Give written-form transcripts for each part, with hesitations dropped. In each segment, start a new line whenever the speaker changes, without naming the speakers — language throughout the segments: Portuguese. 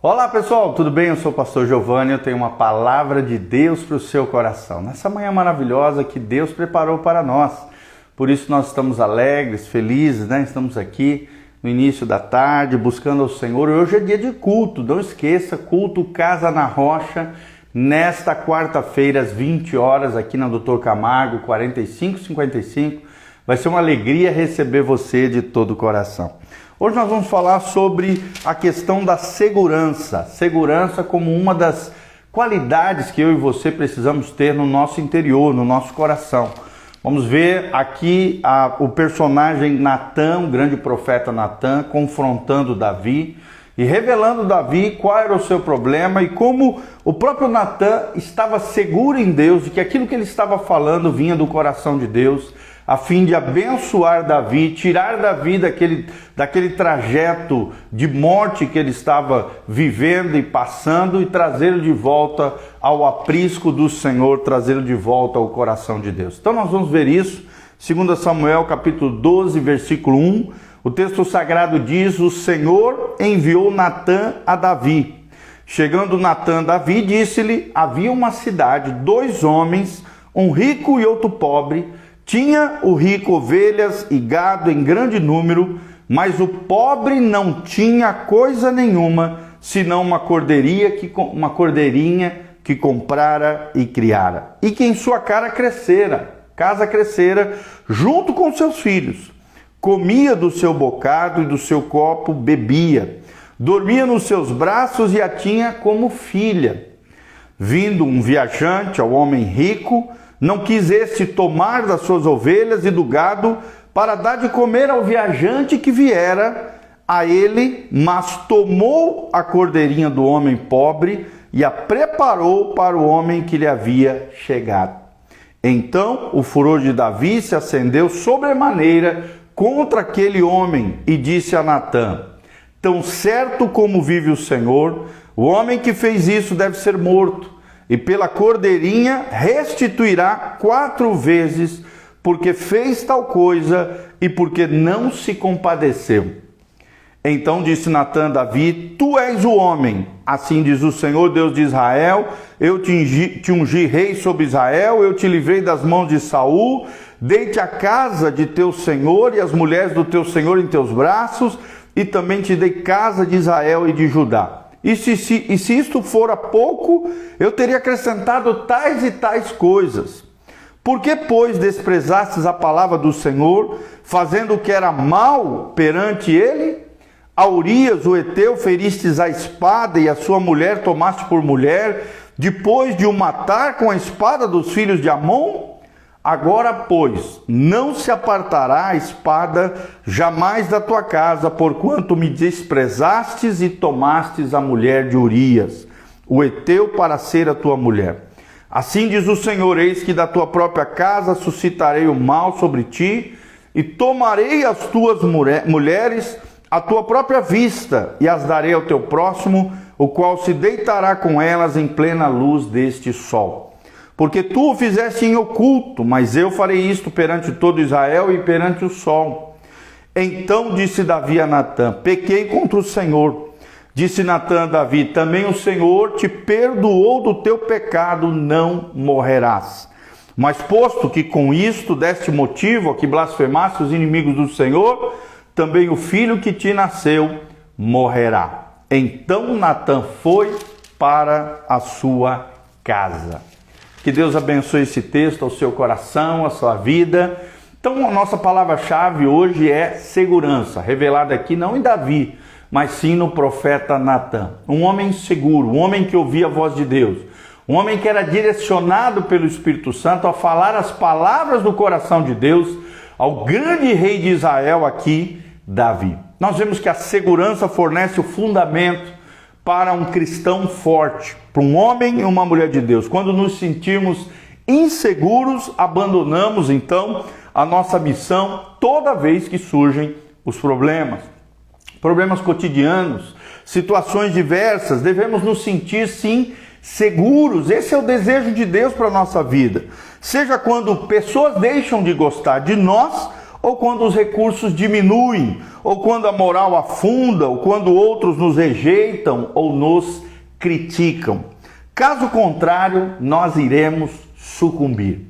Olá pessoal, tudo bem? Eu sou o pastor Giovanni, eu tenho uma palavra de Deus para o seu coração. Nessa manhã maravilhosa que Deus preparou para nós. Por isso nós estamos alegres, felizes, né? Estamos aqui no início da tarde buscando ao Senhor. Hoje é dia de culto, não esqueça, culto Casa na Rocha, nesta quarta-feira às 20 horas aqui na Dr. Camargo, 4555. Vai ser uma alegria receber você de todo o coração. Hoje nós vamos falar sobre a questão da segurança. Segurança como uma das qualidades que eu e você precisamos ter no nosso interior, no nosso coração. Vamos ver aqui o personagem Natan, o grande profeta Natan, confrontando Davi e revelando Davi qual era o seu problema e como o próprio Natan estava seguro em Deus de que aquilo que ele estava falando vinha do coração de Deus, a fim de abençoar Davi, tirar Davi daquele trajeto de morte que ele estava vivendo e passando e trazê-lo de volta ao aprisco do Senhor, trazê-lo de volta ao coração de Deus. Então nós vamos ver isso, 2 Samuel capítulo 12, versículo 1, o texto sagrado diz: o Senhor enviou Natan a Davi. Chegando Natan a Davi, disse-lhe: havia uma cidade, 2 homens, um rico e outro pobre. Tinha o rico ovelhas e gado em grande número, mas o pobre não tinha coisa nenhuma, senão uma cordeirinha que comprara e criara, e que em sua casa crescera, junto com seus filhos. Comia do seu bocado e do seu copo bebia, dormia nos seus braços e a tinha como filha. Vindo um viajante ao homem rico, não quis este tomar das suas ovelhas e do gado para dar de comer ao viajante que viera a ele, mas tomou a cordeirinha do homem pobre e a preparou para o homem que lhe havia chegado. Então o furor de Davi se acendeu sobremaneira contra aquele homem e disse a Natan: tão certo como vive o Senhor, o homem que fez isso deve ser morto, e pela cordeirinha restituirá 4 vezes, porque fez tal coisa e porque não se compadeceu. Então disse Natan a Davi: tu és o homem, assim diz o Senhor Deus de Israel, eu te ungi rei sobre Israel, eu te livrei das mãos de Saul, dei-te a casa de teu senhor e as mulheres do teu senhor em teus braços, e também te dei casa de Israel e de Judá. E se isto fora pouco, eu teria acrescentado tais e tais coisas. Por que, pois, desprezastes a palavra do Senhor, fazendo o que era mal perante ele? A Urias, o heteu, feristes a espada, e a sua mulher tomaste por mulher, depois de o matar com a espada dos filhos de Amon? Agora, pois, não se apartará a espada jamais da tua casa, porquanto me desprezastes e tomastes a mulher de Urias, o heteu, para ser a tua mulher. Assim diz o Senhor: eis que da tua própria casa suscitarei o mal sobre ti, e tomarei as tuas mulheres à tua própria vista, e as darei ao teu próximo, o qual se deitará com elas em plena luz deste sol. Porque tu o fizeste em oculto, mas eu farei isto perante todo Israel e perante o sol. Então disse Davi a Natan: pequei contra o Senhor. Disse Natan a Davi: também o Senhor te perdoou do teu pecado, não morrerás. Mas posto que com isto deste motivo a que blasfemaste os inimigos do Senhor, também o filho que te nasceu morrerá. Então Natan foi para a sua casa. Que Deus abençoe esse texto ao seu coração, à sua vida. Então a nossa palavra-chave hoje é segurança, revelada aqui não em Davi, mas sim no profeta Natan. Um homem seguro, um homem que ouvia a voz de Deus, um homem que era direcionado pelo Espírito Santo a falar as palavras do coração de Deus ao grande rei de Israel aqui, Davi. Nós vemos que a segurança fornece o fundamento para um cristão forte, para um homem e uma mulher de Deus. Quando nos sentirmos inseguros, abandonamos então a nossa missão toda vez que surgem os problemas cotidianos, situações diversas. Devemos nos sentir sim seguros. Esse é o desejo de Deus para a nossa vida. Seja quando pessoas deixam de gostar de nós ou quando os recursos diminuem, ou quando a moral afunda, ou quando outros nos rejeitam ou nos criticam. Caso contrário, nós iremos sucumbir.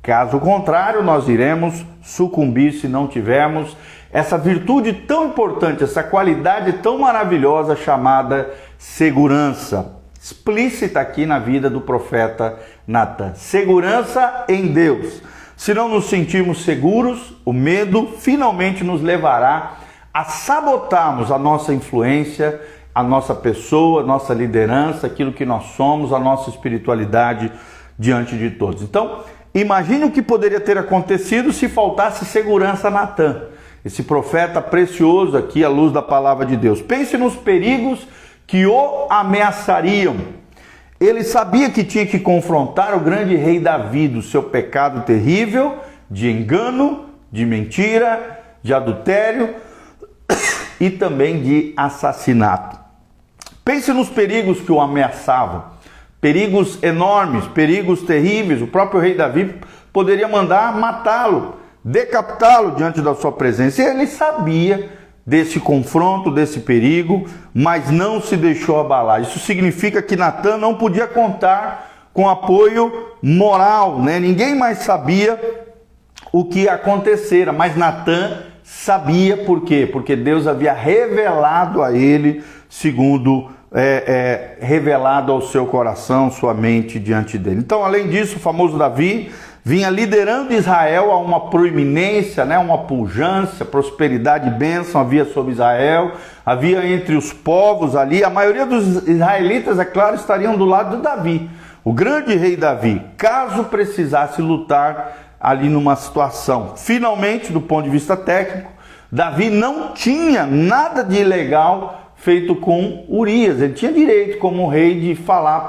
Caso contrário, nós iremos sucumbir se não tivermos essa virtude tão importante, essa qualidade tão maravilhosa chamada segurança, explícita aqui na vida do profeta Natan. Segurança em Deus. Se não nos sentirmos seguros, o medo finalmente nos levará a sabotarmos a nossa influência, a nossa pessoa, a nossa liderança, aquilo que nós somos, a nossa espiritualidade diante de todos. Então, imagine o que poderia ter acontecido se faltasse segurança a Natan, esse profeta precioso aqui à luz da palavra de Deus. Pense nos perigos que o ameaçariam. Ele sabia que tinha que confrontar o grande rei Davi do seu pecado terrível de engano, de mentira, de adultério e também de assassinato. Pense nos perigos que o ameaçavam. Perigos enormes, perigos terríveis. O próprio rei Davi poderia mandar matá-lo, decapitá-lo diante da sua presença. E ele sabia desse confronto, desse perigo, mas não se deixou abalar. Isso significa que Natan não podia contar com apoio moral, né? Ninguém mais sabia o que ia acontecer, mas Natan sabia. Por quê? Porque Deus havia revelado a ele, segundo revelado ao seu coração, sua mente diante dele. Então, além disso, o famoso Davi vinha liderando Israel a uma proeminência, né, uma pujança, prosperidade e bênção havia sobre Israel, havia entre os povos ali. A maioria dos israelitas, é claro, estariam do lado de Davi, o grande rei Davi, caso precisasse lutar ali numa situação. Finalmente, do ponto de vista técnico, Davi não tinha nada de ilegal feito com Urias. Ele tinha direito, como rei, de falar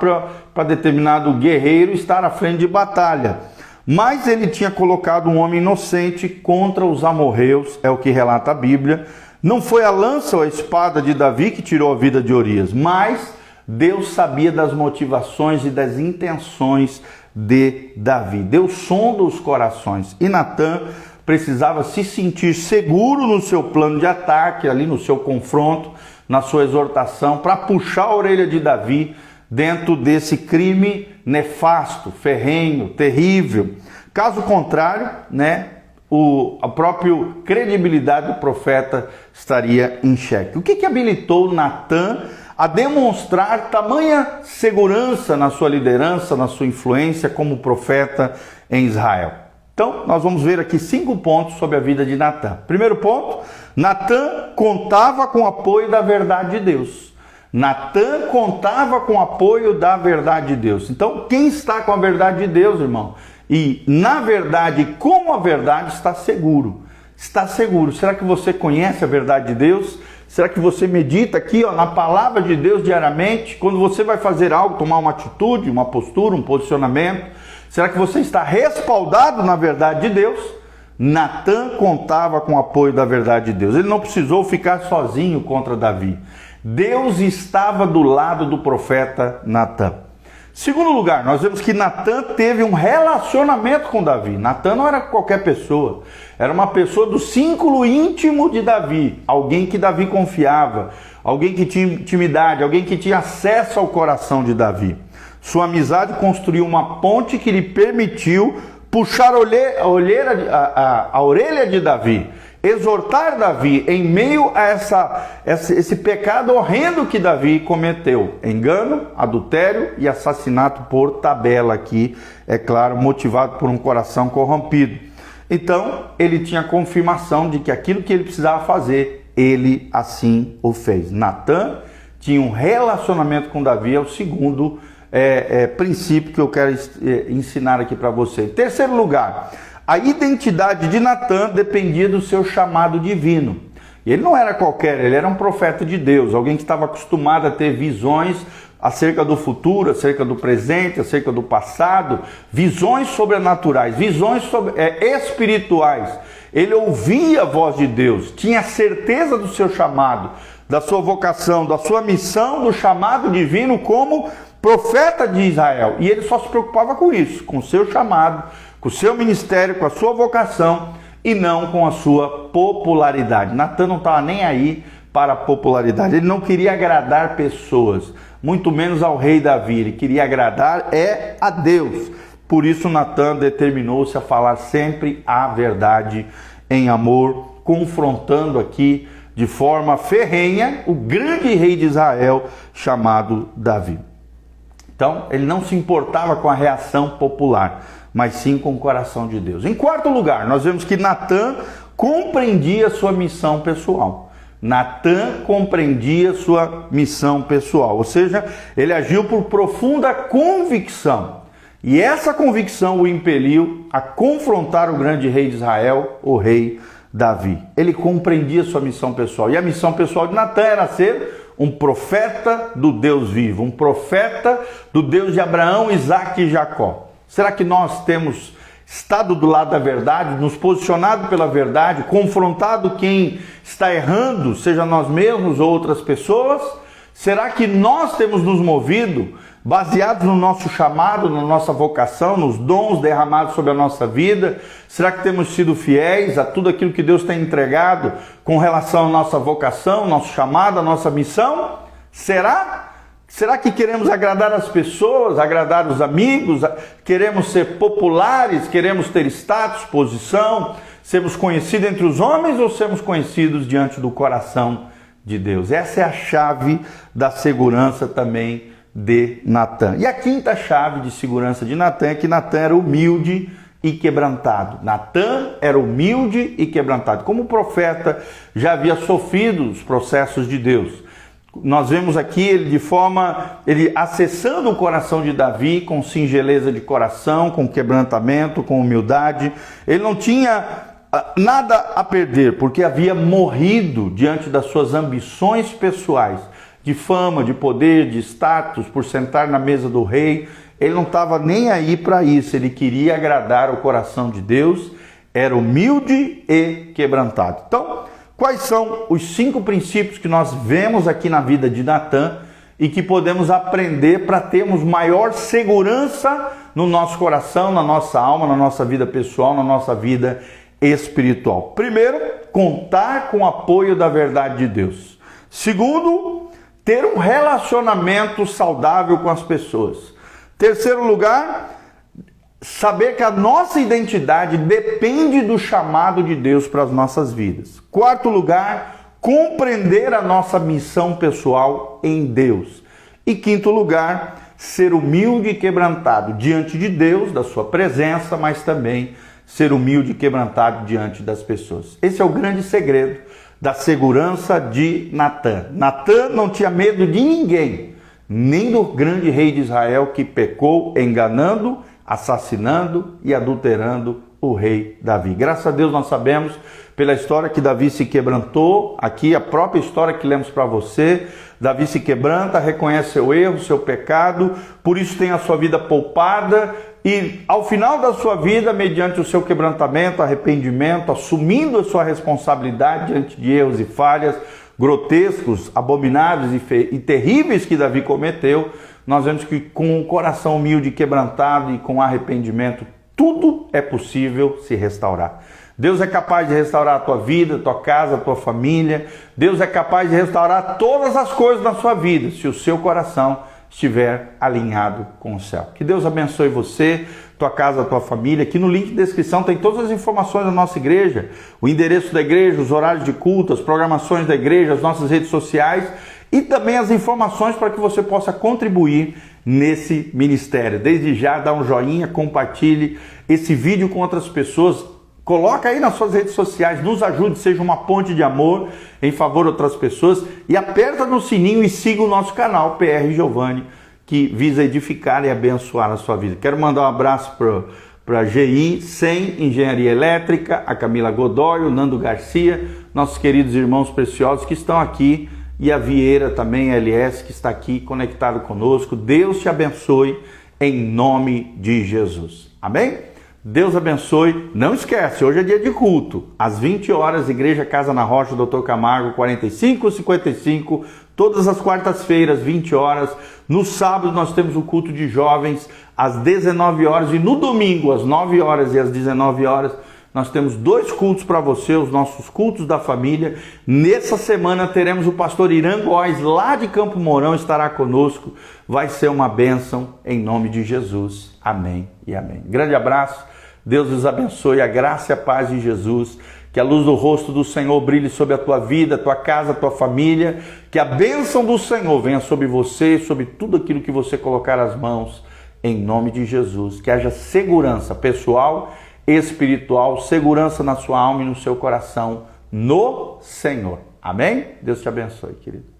para determinado guerreiro estar à frente de batalha. Mas ele tinha colocado um homem inocente contra os amorreus, é o que relata a Bíblia. Não foi a lança ou a espada de Davi que tirou a vida de Urias, mas Deus sabia das motivações e das intenções de Davi. Deus sonda os corações. E Natan precisava se sentir seguro no seu plano de ataque, ali no seu confronto, na sua exortação, para puxar a orelha de Davi dentro desse crime nefasto, ferrenho, terrível. Caso contrário, né, a própria credibilidade do profeta estaria em xeque. O que habilitou Natan a demonstrar tamanha segurança na sua liderança, na sua influência como profeta em Israel? Então, nós vamos ver aqui 5 pontos sobre a vida de Natan. Primeiro ponto, Natan contava com o apoio da verdade de Deus. Natan contava com o apoio da verdade de Deus. Então, quem está com a verdade de Deus, irmão? E, na verdade, com a verdade, está seguro. Está seguro. Será que você conhece a verdade de Deus? Será que você medita aqui, na palavra de Deus diariamente? Quando você vai fazer algo, tomar uma atitude, uma postura, um posicionamento, será que você está respaldado na verdade de Deus? Natan contava com o apoio da verdade de Deus. Ele não precisou ficar sozinho contra Davi. Deus estava do lado do profeta Natan. Segundo lugar, nós vemos que Natan teve um relacionamento com Davi. Natan não era qualquer pessoa. Era uma pessoa do círculo íntimo de Davi. Alguém que Davi confiava. Alguém que tinha intimidade. Alguém que tinha acesso ao coração de Davi. Sua amizade construiu uma ponte que lhe permitiu puxar a orelha de Davi, exortar Davi em meio a esse pecado horrendo que Davi cometeu. Engano, adultério e assassinato por tabela aqui, é claro, motivado por um coração corrompido. Então, ele tinha confirmação de que aquilo que ele precisava fazer, ele assim o fez. Natan tinha um relacionamento com Davi, é o segundo princípio que eu quero ensinar aqui para você. Em terceiro lugar, a identidade de Natan dependia do seu chamado divino. E ele não era qualquer, ele era um profeta de Deus, alguém que estava acostumado a ter visões acerca do futuro, acerca do presente, acerca do passado, visões sobrenaturais, visões espirituais. Ele ouvia a voz de Deus, tinha certeza do seu chamado, da sua vocação, da sua missão, do chamado divino como profeta de Israel. E ele só se preocupava com isso, com o seu chamado, com o seu ministério, com a sua vocação, e não com a sua popularidade. Natan não estava nem aí para a popularidade, ele não queria agradar pessoas, muito menos ao rei Davi, ele queria agradar a Deus. Por isso Natan determinou-se a falar sempre a verdade em amor, confrontando aqui de forma ferrenha o grande rei de Israel chamado Davi. Então, ele não se importava com a reação popular, mas sim com o coração de Deus. Em quarto lugar, nós vemos que Natan compreendia sua missão pessoal. Natan compreendia sua missão pessoal, ou seja, ele agiu por profunda convicção. E essa convicção o impeliu a confrontar o grande rei de Israel, o rei Davi. Ele compreendia sua missão pessoal. E a missão pessoal de Natan era ser um profeta do Deus vivo, um profeta do Deus de Abraão, Isaque e Jacó. Será que nós temos estado do lado da verdade, nos posicionado pela verdade, confrontado quem está errando, seja nós mesmos ou outras pessoas? Será que nós temos nos movido baseados no nosso chamado, na nossa vocação, nos dons derramados sobre a nossa vida? Será que temos sido fiéis a tudo aquilo que Deus tem entregado com relação à nossa vocação, nosso chamado, a nossa missão? Será? Será que queremos agradar as pessoas, agradar os amigos, queremos ser populares, queremos ter status, posição, sermos conhecidos entre os homens ou sermos conhecidos diante do coração de Deus? Essa é a chave da segurança também de Natan. E a quinta chave de segurança de Natan é que Natan era humilde e quebrantado. Natan era humilde e quebrantado. Como o profeta já havia sofrido os processos de Deus. Nós vemos aqui ele acessando o coração de Davi com singeleza de coração, com quebrantamento, com humildade. Ele não tinha nada a perder, porque havia morrido diante das suas ambições pessoais, de fama, de poder, de status, por sentar na mesa do rei. Ele não estava nem aí para isso, ele queria agradar o coração de Deus, era humilde e quebrantado. Então, quais são os 5 princípios que nós vemos aqui na vida de Natan e que podemos aprender para termos maior segurança no nosso coração, na nossa alma, na nossa vida pessoal, na nossa vida espiritual? Primeiro, contar com o apoio da verdade de Deus. Segundo, ter um relacionamento saudável com as pessoas. Terceiro lugar, saber que a nossa identidade depende do chamado de Deus para as nossas vidas. Quarto lugar, compreender a nossa missão pessoal em Deus. E quinto lugar, ser humilde e quebrantado diante de Deus, da sua presença, mas também ser humilde e quebrantado diante das pessoas. Esse é o grande segredo da segurança de Natan. Natan não tinha medo de ninguém, nem do grande rei de Israel que pecou enganando, assassinando e adulterando o rei Davi. Graças a Deus nós sabemos pela história que Davi se quebrantou. Aqui a própria história que lemos para você. Davi se quebranta, reconhece seu erro, seu pecado, por isso tem a sua vida poupada. E ao final da sua vida, mediante o seu quebrantamento, arrependimento, assumindo a sua responsabilidade diante de erros e falhas grotescos, abomináveis e terríveis que Davi cometeu, nós vemos que com um coração humilde, quebrantado e com arrependimento, tudo é possível se restaurar. Deus é capaz de restaurar a tua vida, a tua casa, a tua família. Deus é capaz de restaurar todas as coisas na sua vida, se o seu coração estiver alinhado com o céu. Que Deus abençoe você, tua casa, tua família. Aqui no link de descrição tem todas as informações da nossa igreja, o endereço da igreja, os horários de culto, as programações da igreja, as nossas redes sociais e também as informações para que você possa contribuir nesse ministério. Desde já, dá um joinha, compartilhe esse vídeo com outras pessoas. Coloca aí nas suas redes sociais, nos ajude, seja uma ponte de amor em favor de outras pessoas e aperta no sininho e siga o nosso canal PR Giovanni, que visa edificar e abençoar a sua vida. Quero mandar um abraço para a GI, SEM Engenharia Elétrica, a Camila Godoy, o Nando Garcia, nossos queridos irmãos preciosos que estão aqui e a Vieira também, a LS, que está aqui conectado conosco. Deus te abençoe em nome de Jesus. Amém? Deus abençoe. Não esquece, hoje é dia de culto. Às 20 horas, Igreja Casa na Rocha, Dr. Camargo, 4555. Todas as quartas-feiras, 20 horas. No sábado, nós temos o culto de jovens às 19 horas. E no domingo, às 9 horas e às 19 horas, Nós temos 2 cultos para você, os nossos cultos da família. Nessa semana teremos o pastor Irã Góes, lá de Campo Mourão, estará conosco. Vai ser uma bênção em nome de Jesus. Amém e amém. Grande abraço, Deus os abençoe, a graça e a paz de Jesus. Que a luz do rosto do Senhor brilhe sobre a tua vida, a tua casa, a tua família. Que a bênção do Senhor venha sobre você, sobre tudo aquilo que você colocar as mãos, em nome de Jesus. Que haja segurança pessoal, espiritual, segurança na sua alma e no seu coração, no Senhor. Amém? Deus te abençoe, querido.